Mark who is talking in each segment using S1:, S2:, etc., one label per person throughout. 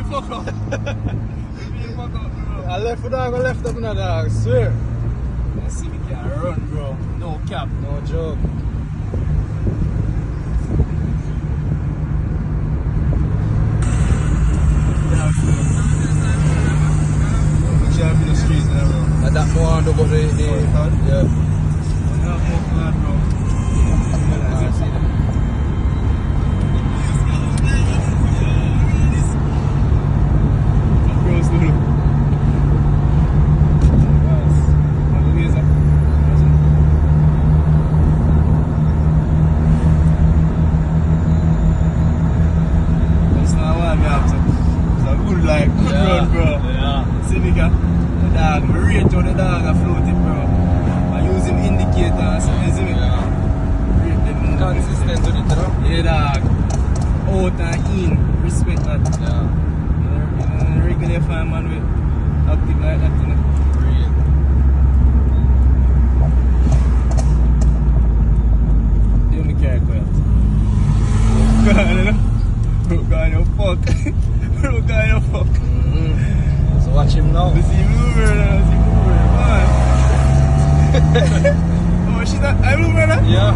S1: fuck up.
S2: I left for dog, I left up in a dog, I swear.
S1: You see me can run, bro. No cap.
S2: No joke.
S1: In the streets and everything.
S2: And that one to go to the yeah. I see them. Consistent with it, no?
S1: Yeah, dog. Out and in. Respect that.
S2: Yeah.
S1: Regular fan man with active like that, you know.
S2: Real.
S1: You me carry quiet. Broke down your fuck. Broke down your fuck.
S2: So watch him now.
S1: See mover now, see mover. Come on. Oh, she's not. I'm mover now?
S2: Yeah.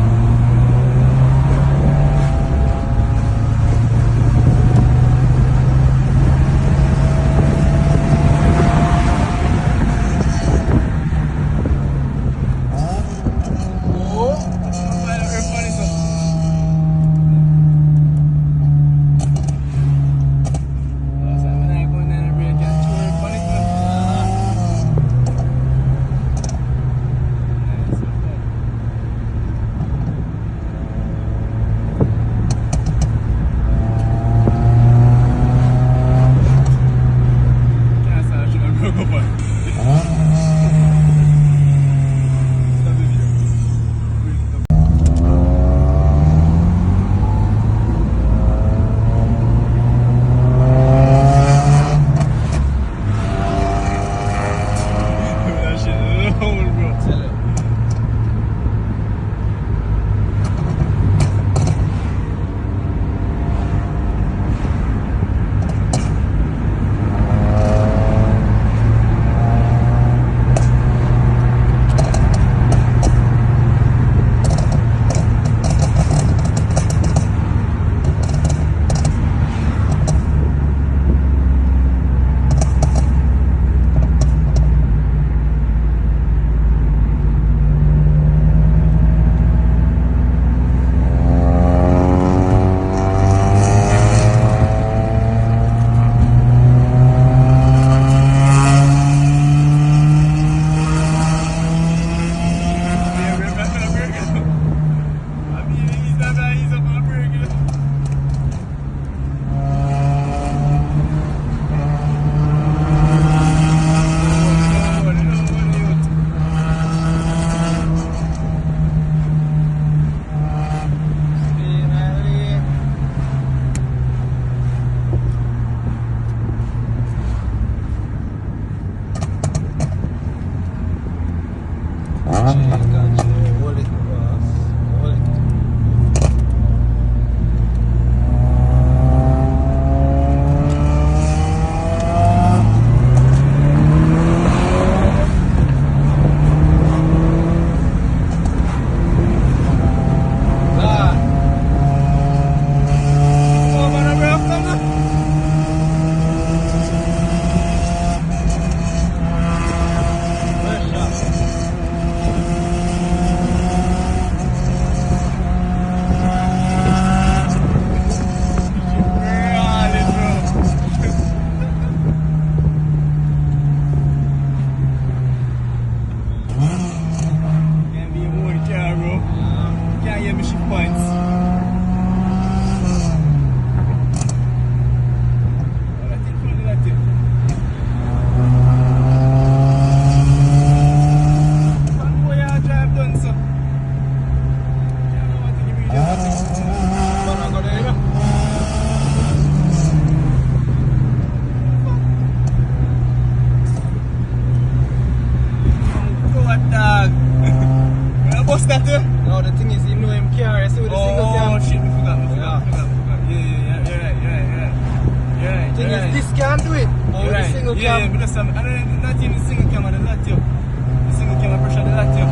S2: it. Oh, the single
S1: yeah,
S2: cam.
S1: but that's not even the single cam, the lat, yo. The single cam, I pressure the lat, yo.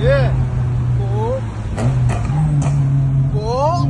S2: Yeah. Go. Go.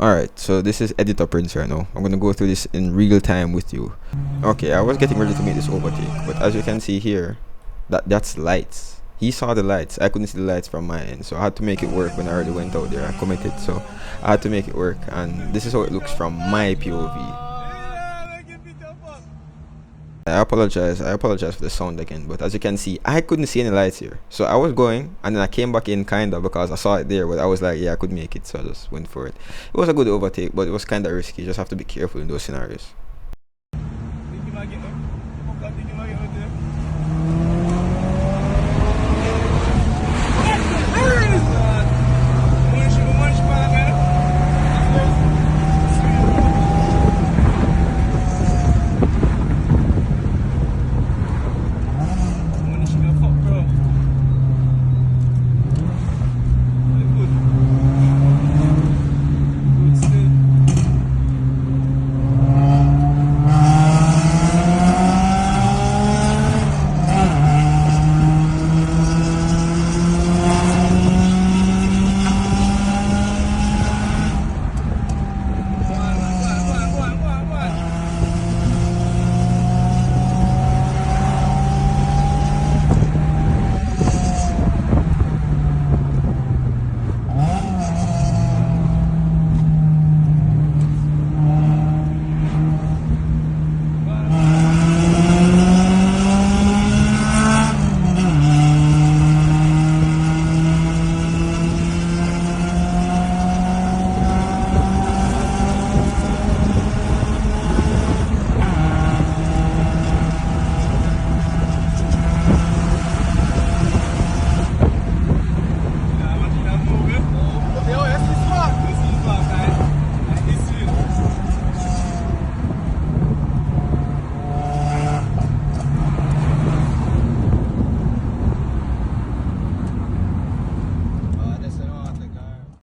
S3: Alright, so this is editor Prince right now. I'm gonna go through this in real time with you. Okay, I was getting ready to make this overtake, but as you can see here, that's lights. He saw the lights. I couldn't see the lights from my end, so I had to make it work when I already went out there. I committed, so I had to make it work, and this is how it looks from my POV. I apologize for the sound again, but as you can see, I couldn't see any lights here. So I was going, and then I came back in kinda because I saw it there, but I was like, yeah, I could make it, so I just went for it. It was a good overtake, but it was kinda risky. You just have to be careful in those scenarios.